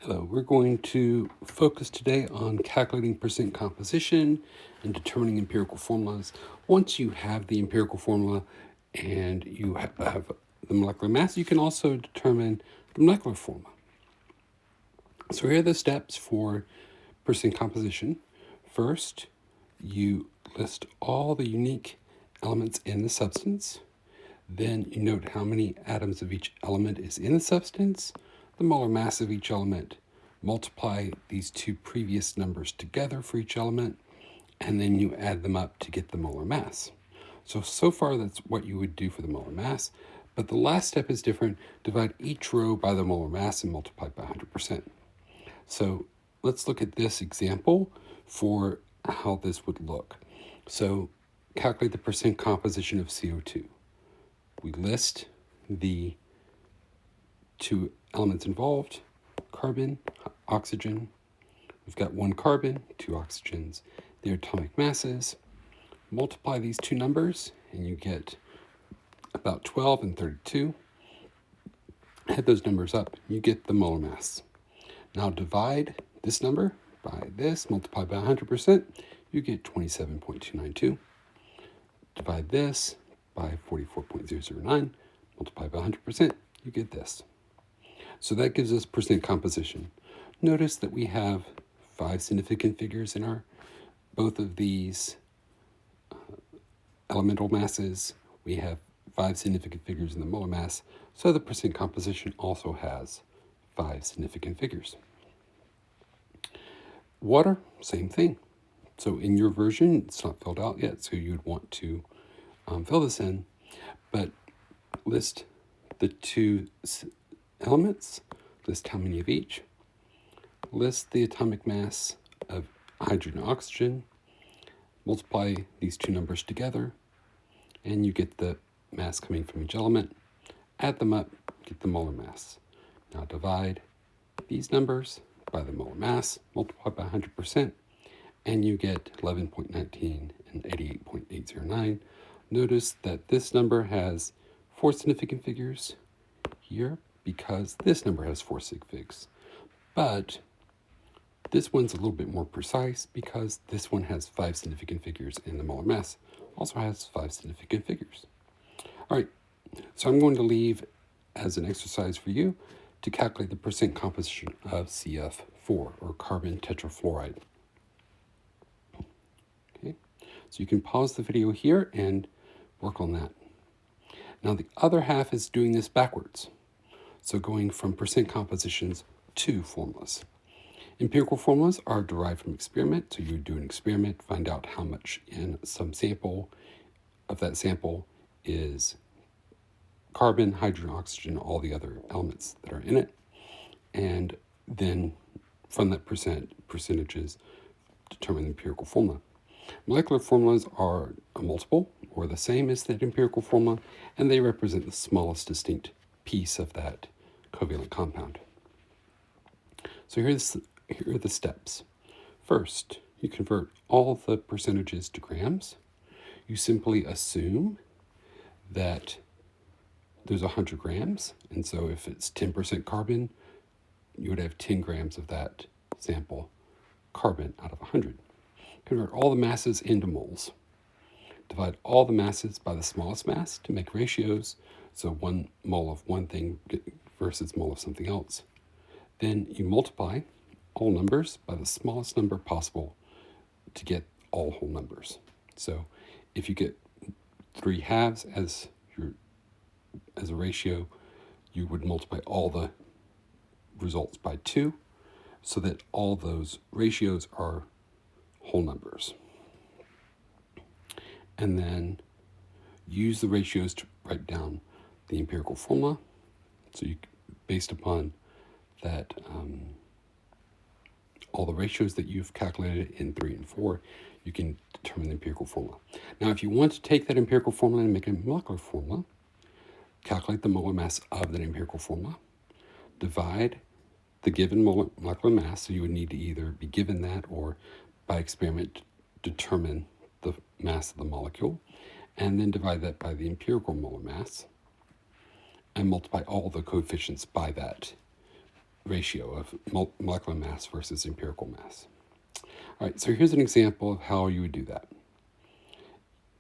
Hello, we're going to focus today on calculating percent composition and determining empirical formulas. Once you have the empirical formula and you have the molecular mass, you can also determine the molecular formula. So here are the steps for percent composition. First, you list all the unique elements in the substance. Then you note how many atoms of each element is in the substance, the molar mass of each element, multiply these two previous numbers together for each element, and then you add them up to get the molar mass. So far that's what you would do for the molar mass, but the last step is different. Divide each row by the molar mass and multiply by 100%. So let's look at this example for how this would look. So calculate the percent composition of CO2. We list the two elements involved, carbon, oxygen. We've got one carbon, two oxygens, their atomic masses. Multiply these two numbers and you get about 12 and 32. Add those numbers up, you get the molar mass. Now divide this number by this, multiply by 100%, you get 27.292. Divide this by 44.009, multiply by 100%, you get this. So that gives us percent composition. Notice that we have 5 significant figures in both of these elemental masses. We have 5 significant figures in the molar mass, so the percent composition also has 5 significant figures. Water, same thing. So in your version, it's not filled out yet, so you'd want to fill this in, but list the two elements, list how many of each, list the atomic mass of hydrogen and oxygen, multiply these two numbers together, and you get the mass coming from each element. Add them up, get the molar mass. Now divide these numbers by the molar mass, multiply by 100%, and you get 11.19 and 88.809. Notice that this number has 4 significant figures here because this number has 4 sig figs. But this one's a little bit more precise because this one has 5 significant figures and the molar mass also has 5 significant figures. All right, so I'm going to leave as an exercise for you to calculate the percent composition of CF4 or carbon tetrafluoride. Okay, so you can pause the video here and work on that. Now the other half is doing this backwards. So going from percent compositions to formulas. Empirical formulas are derived from experiment. So you do an experiment, find out how much in some sample of that sample is carbon, hydrogen, oxygen, all the other elements that are in it. And then from that percentages, determine the empirical formula. Molecular formulas are a multiple or the same as that empirical formula, and they represent the smallest distinct piece of that covalent compound. So here are the steps. First, you convert all the percentages to grams. You simply assume that there's 100 grams, and so if it's 10% carbon, you would have 10 grams of that sample carbon out of 100. Convert all the masses into moles. Divide all the masses by the smallest mass to make ratios, so 1 mole of one thing versus mole of something else. Then you multiply all numbers by the smallest number possible to get all whole numbers. So if you get 3 halves as a ratio, you would multiply all the results by 2 so that all those ratios are whole numbers. And then use the ratios to write down the empirical formula. So you, based upon that, all the ratios that you've calculated in 3 and 4, you can determine the empirical formula. Now, if you want to take that empirical formula and make a molecular formula, calculate the molar mass of that empirical formula, divide the given molecular mass, so you would need to either be given that or by experiment determine the mass of the molecule, and then divide that by the empirical molar mass and multiply all the coefficients by that ratio of molecular mass versus empirical mass. All right, so here's an example of how you would do that.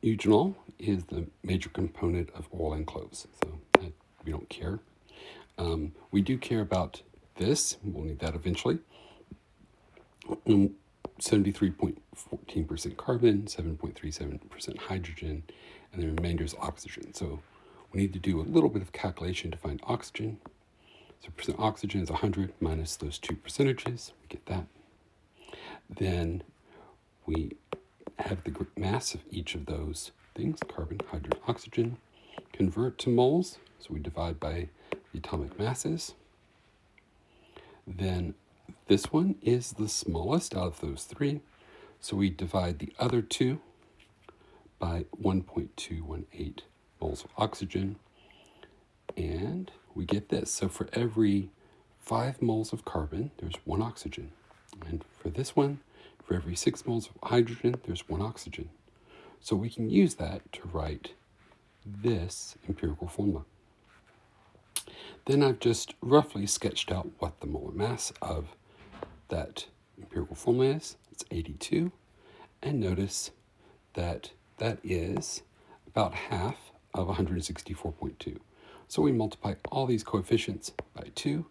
Eugenol is the major component of oil and cloves, so we don't care. We do care about this. We'll need that eventually. 73.14% carbon, 7.37% hydrogen, and the remainder is oxygen. So we need to do a little bit of calculation to find oxygen. So percent oxygen is 100 minus those two percentages. We get that. Then we have the mass of each of those things, carbon, hydrogen, oxygen, convert to moles. So we divide by the atomic masses. Then this one is the smallest out of those three. So we divide the other two by 1.218 moles of oxygen. And we get this. So for every 5 moles of carbon, there's 1 oxygen. And for this one, for every 6 moles of hydrogen, there's 1 oxygen. So we can use that to write this empirical formula. Then I've just roughly sketched out what the molar mass of that empirical formula is. It's 82. And notice that that is about half of 164.2. So we multiply all these coefficients by 2,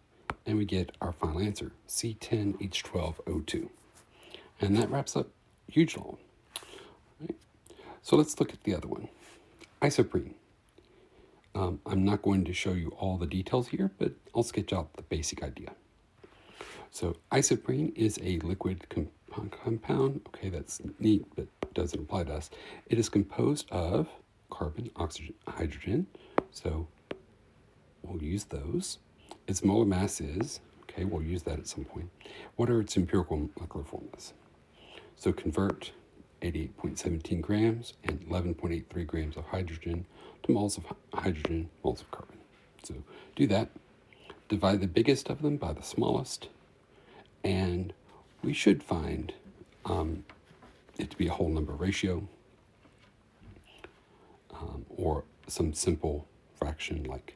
and we get our final answer, C10H12O2. And that wraps up eugenol. Right? So let's look at the other one, isoprene. I'm not going to show you all the details here, but I'll sketch out the basic idea. So isoprene is a liquid compound. Okay, that's neat, but doesn't apply to us. It is composed of carbon, oxygen, hydrogen. So we'll use those. Its molar mass is, okay, we'll use that at some point. What are its empirical molecular formulas? So convert 88.17 grams and 11.83 grams of hydrogen to moles of hydrogen, moles of carbon. So do that. Divide the biggest of them by the smallest, and we should find it to be a whole number ratio, or some simple fraction like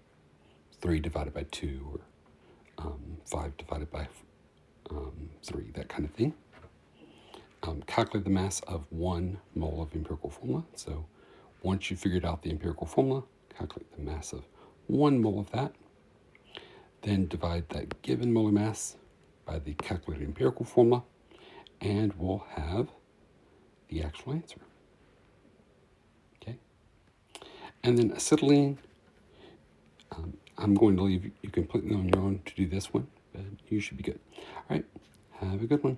3 divided by 2 or 5 divided by 3, that kind of thing. Calculate the mass of 1 mole of empirical formula. So once you figured out the empirical formula, calculate the mass of 1 mole of that. Then divide that given molar mass by the calculated empirical formula, and we'll have the actual answer. Okay? And then acetylene, I'm going to leave you completely on your own to do this one, but you should be good. All right, have a good one.